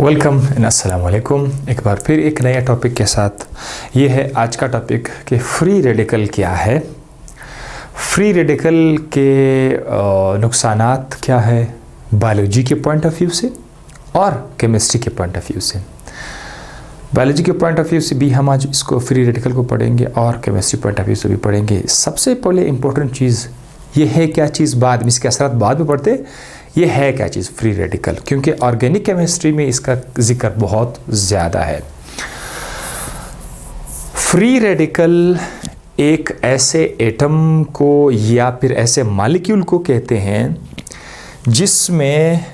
Welcome and अस्सलाम वालेकुम। एक बार फिर एक नया टॉपिक के साथ। ये है आज का टॉपिक कि फ्री रेडिकल क्या है, फ्री रेडिकल के नुकसानात क्या है बायोलॉजी के पॉइंट ऑफ व्यू से और केमिस्ट्री के पॉइंट ऑफ व्यू से। बायोलॉजी के पॉइंट ऑफ व्यू से भी हम आज इसको फ्री रेडिकल को पढ़ेंगे और केमिस्ट्री पॉइंट ऑफ व्यू से भी पढ़ेंगे। सबसे पहले इम्पोर्टेंट चीज़ ये है क्या चीज़, बाद में इसके असरात बाद में पढ़ते, ये है क्या चीज़ फ्री रेडिकल, क्योंकि ऑर्गेनिक केमिस्ट्री में इसका जिक्र बहुत ज़्यादा है। फ्री रेडिकल एक ऐसे एटम को या फिर ऐसे मॉलिक्यूल को कहते हैं जिसमें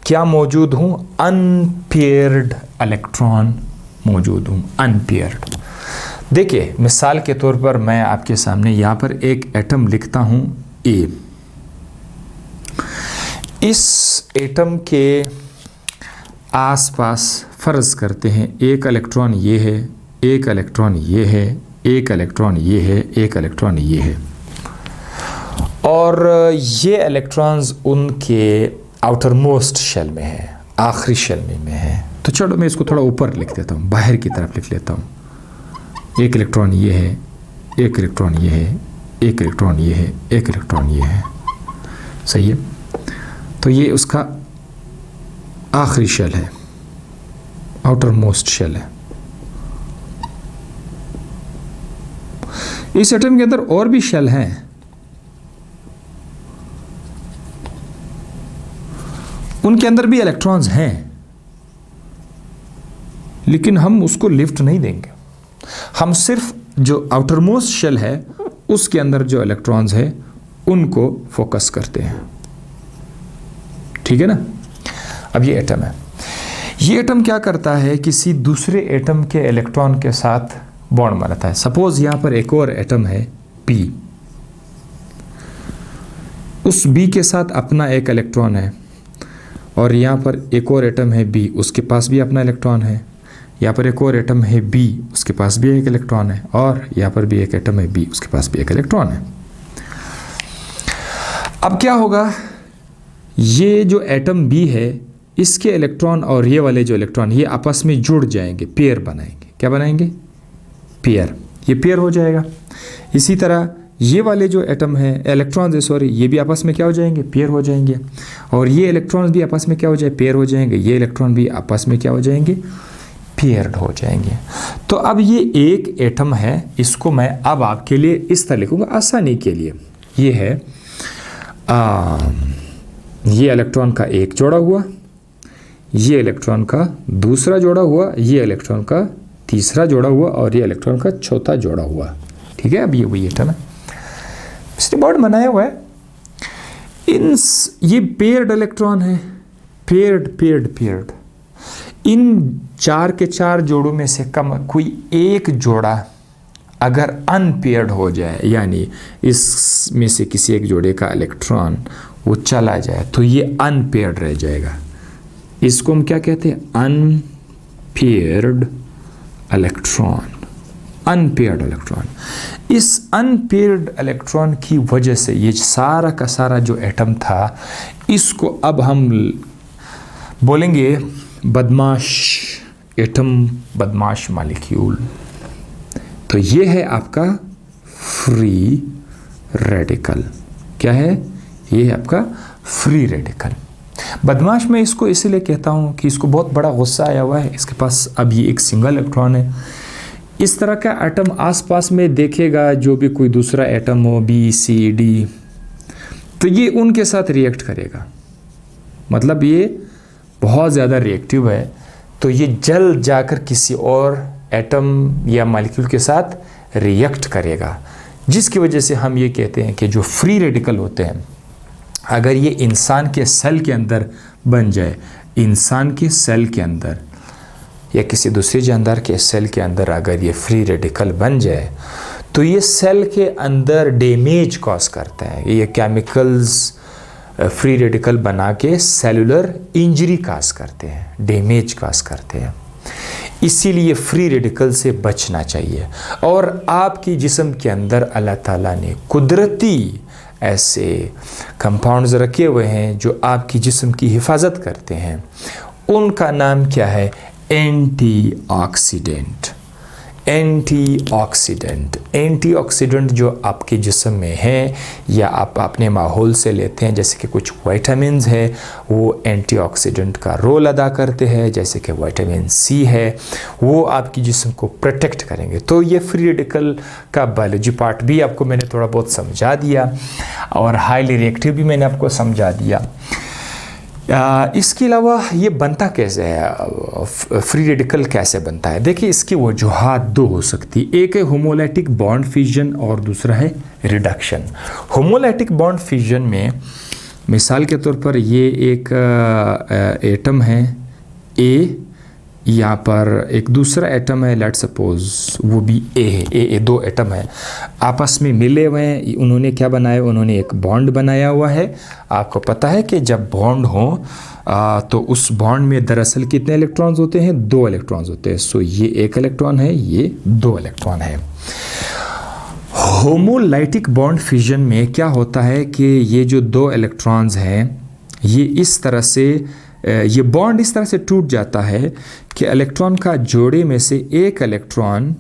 क्या मौजूद हूँ, अनपेयर्ड इलेक्ट्रॉन मौजूद हूँ, अनपेयर्ड। देखिए मिसाल के तौर पर मैं आपके सामने यहाँ पर एक एटम लिखता हूँ ए। इस एटम के आसपास फ़र्ज़ करते हैं एक इलेक्ट्रॉन ये है, एक इलेक्ट्रॉन ये है, एक इलेक्ट्रॉन ये है, एक इलेक्ट्रॉन ये है, और ये इलेक्ट्रॉन्स उनके आउटर मोस्ट शेल में है, आखिरी शेल में है। तो चलो मैं इसको थोड़ा ऊपर लिख देता हूँ, बाहर की तरफ लिख लेता हूँ। एक इलेक्ट्रॉन ये है, एक इलेक्ट्रॉन ये है, एक इलेक्ट्रॉन ये है, एक इलेक्ट्रॉन ये है। सही है। तो ये उसका आखिरी शेल है, आउटर मोस्ट शेल है। इस एटम के अंदर और भी शेल हैं, उनके अंदर भी इलेक्ट्रॉन्स हैं, लेकिन हम उसको लिफ्ट नहीं देंगे। हम सिर्फ जो आउटर मोस्ट शेल है उसके अंदर जो इलेक्ट्रॉन्स है उनको फोकस करते हैं। ठीक है ना। अब ये एटम है, ये एटम क्या करता है, किसी दूसरे एटम के इलेक्ट्रॉन के साथ बॉन्ड बनाता है। सपोज यहां पर एक और एटम है पी, उस बी के साथ अपना एक इलेक्ट्रॉन है, और यहां पर एक और एटम है बी, उसके पास भी अपना इलेक्ट्रॉन है। यहाँ पर एक और एटम है बी, उसके पास भी एक इलेक्ट्रॉन है, और यहाँ पर भी एक एटम है बी, उसके पास भी एक इलेक्ट्रॉन है। अब क्या होगा, ये जो एटम बी है इसके इलेक्ट्रॉन और ये वाले जो इलेक्ट्रॉन ये आपस में जुड़ जाएंगे, पेयर बनाएंगे। क्या बनाएंगे? पेयर। ये पेयर हो जाएगा। इसी तरह ये वाले जो एटम है, इलेक्ट्रॉन सॉरी, ये भी आपस में क्या हो जाएंगे, पेयर हो जाएंगे, और ये इलेक्ट्रॉन भी आपस में क्या हो जाए, पेयर हो जाएंगे। ये इलेक्ट्रॉन भी आपस में क्या हो जाएंगे, पेयर्ड हो जाएंगे। तो अब ये एक एटम है, इसको मैं अब आपके लिए इस तरह लिखूंगा आसानी के लिए। ये है ये इलेक्ट्रॉन का एक जोड़ा हुआ, ये इलेक्ट्रॉन का दूसरा जोड़ा हुआ, ये इलेक्ट्रॉन का तीसरा जोड़ा हुआ, और ये इलेक्ट्रॉन का चौथा जोड़ा हुआ। ठीक है। अब ये वही एटम है, इसने बॉन्ड बनाया हुआ है। ये पेयर्ड इलेक्ट्रॉन है, पेयर्ड पेयर्ड पेयर्ड। इन चार के चार जोड़ों में से कम कोई एक जोड़ा अगर अनपेयर्ड हो जाए, यानी इसमें से किसी एक जोड़े का इलेक्ट्रॉन वो चला जाए, तो ये अनपेयर्ड रह जाएगा। इसको हम क्या कहते हैं, अनपेयर्ड इलेक्ट्रॉन। Unpaired electron. इस अनपेयर्ड इलेक्ट्रॉन की वजह से ये सारा का सारा जो एटम था, इसको अब हम बोलेंगे बदमाश एटम, बदमाश मॉलिक्यूल। तो ये है आपका फ्री रेडिकल। क्या है? ये है आपका फ्री रेडिकल। बदमाश मैं इसको इसलिए कहता हूँ कि इसको बहुत बड़ा गुस्सा आया हुआ है, इसके पास अब ये एक सिंगल इलेक्ट्रॉन है। इस तरह का एटम आसपास में देखेगा, जो भी कोई दूसरा एटम हो, बी सी डी, तो ये उनके साथ रिएक्ट करेगा। मतलब ये बहुत ज़्यादा रिएक्टिव है, तो ये जल्द जाकर किसी और एटम या मॉलिक्यूल के साथ रिएक्ट करेगा, जिसकी वजह से हम ये कहते हैं कि जो फ्री रेडिकल होते हैं, अगर ये इंसान के सेल के अंदर बन जाए, इंसान के सेल के अंदर या किसी दूसरे जानदार के सेल के अंदर अगर ये फ्री रेडिकल बन जाए, तो ये सेल के अंदर डैमेज कॉज करता है। ये केमिकल्स फ्री रेडिकल बना के सेलुलर इंजरी काज करते हैं, डैमेज काज करते हैं। इसीलिए फ्री रेडिकल से बचना चाहिए। और आपकी जिस्म के अंदर अल्लाह ताला ने कुदरती ऐसे कंपाउंड्स रखे हुए हैं जो आपकी जिस्म की हिफाजत करते हैं, उनका नाम क्या है? एंटीऑक्सीडेंट। एंटीऑक्सीडेंट जो आपके जिस्म में है या आप अपने माहौल से लेते हैं, जैसे कि कुछ विटामिन्स है, वो एंटीऑक्सीडेंट का रोल अदा करते हैं। जैसे कि विटामिन सी है, वो आपकी जिस्म को प्रोटेक्ट करेंगे। तो ये फ्री रेडिकल का बायोलॉजी पार्ट भी आपको मैंने थोड़ा बहुत समझा दिया, और हाईली रिएक्टिव भी मैंने आपको समझा दिया। इसके अलावा ये बनता कैसे है, फ्री रेडिकल कैसे बनता है? देखिए, इसकी वजूहात दो हो सकती। एक है होमोलाइटिक बॉन्ड फ्यूजन और दूसरा है रिडक्शन। होमोलाइटिक बॉन्ड फ्यूजन में मिसाल के तौर पर ये एक एटम है ए, यहाँ पर एक दूसरा एटम है, लेट सपोज वो भी ए है, ए दो एटम है, आपस में मिले हुए हैं। उन्होंने क्या बनाया? उन्होंने एक बॉन्ड बनाया हुआ है। आपको पता है कि जब बॉन्ड हो तो उस बॉन्ड में दरअसल कितने इलेक्ट्रॉन्स होते हैं? 2 इलेक्ट्रॉन्स होते हैं। सो ये 1 इलेक्ट्रॉन है, ये 2 इलेक्ट्रॉन है। होमोलाइटिक बॉन्ड फ्यूजन में क्या होता है कि ये जो 2 इलेक्ट्रॉन्स हैं, ये इस तरह से ये बॉन्ड इस तरह से टूट जाता है कि इलेक्ट्रॉन का जोड़े में से एक इलेक्ट्रॉन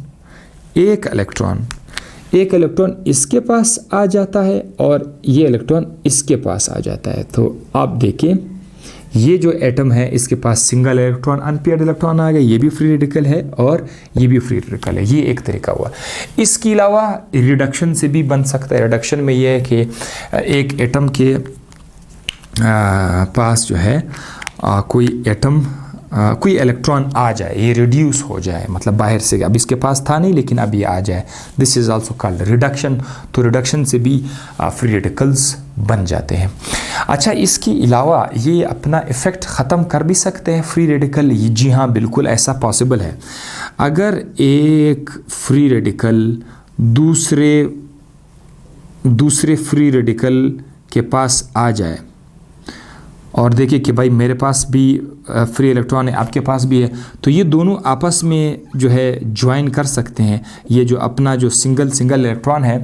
इसके पास आ जाता है और ये इलेक्ट्रॉन इसके पास आ जाता है। तो आप देखिए, ये जो एटम है इसके पास सिंगल इलेक्ट्रॉन, अनपेयर्ड इलेक्ट्रॉन आ गए, ये भी फ्री रेडिकल है और ये भी फ्री रेडिकल है। ये एक तरीका हुआ। इसके अलावा रिडक्शन से भी बन सकता है। रिडक्शन में ये है कि एक एटम के पास जो है कोई इलेक्ट्रॉन आ जाए, ये रिड्यूस हो जाए, मतलब बाहर से, अब इसके पास था नहीं लेकिन अब ये आ जाए। This is also called reduction. तो रिडक्शन से भी फ्री रेडिकल्स बन जाते हैं। अच्छा, इसके अलावा ये अपना इफ़ेक्ट ख़त्म कर भी सकते हैं फ्री रेडिकल? जी हाँ, बिल्कुल ऐसा पॉसिबल है। अगर एक फ्री रेडिकल दूसरे फ्री रेडिकल के पास आ जाए और देखिए कि भाई मेरे पास भी फ्री इलेक्ट्रॉन है, आपके पास भी है, तो ये दोनों आपस में जो है ज्वाइन कर सकते हैं। ये जो अपना जो सिंगल इलेक्ट्रॉन है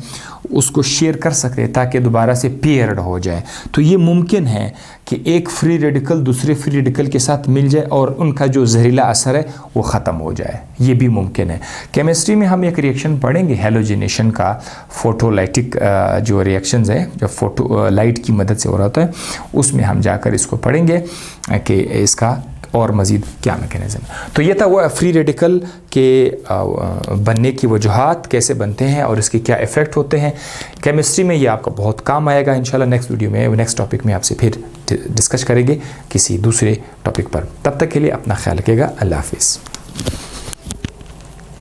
उसको शेयर कर सकते हैं ताकि दोबारा से पेयर्ड हो जाए। तो ये मुमकिन है कि एक फ्री रेडिकल दूसरे फ्री रेडिकल के साथ मिल जाए और उनका जो जहरीला असर है वो ख़त्म हो जाए। ये भी मुमकिन है। केमिस्ट्री में हम एक रिएक्शन पढ़ेंगे हैलोजिनेशन का, फोटोलाइटिक जो रिएक्शंस है, जो फोटो लाइट की मदद से हो रहा होता है, उसमें हम जाकर इसको पढ़ेंगे कि इसका और मज़ीद क्या मैकेनिज़्म। तो ये था वो फ्री रेडिकल के बनने की वजूहात, कैसे बनते हैं और इसके क्या इफ़ेक्ट होते हैं। केमिस्ट्री में ये आपका बहुत काम आएगा इंशाल्लाह। नेक्स्ट वीडियो में, नेक्स्ट टॉपिक में आपसे फिर डिस्कस करेंगे किसी दूसरे टॉपिक पर। तब तक के लिए अपना ख्याल रखिएगा। अल्लाह हाफिज़।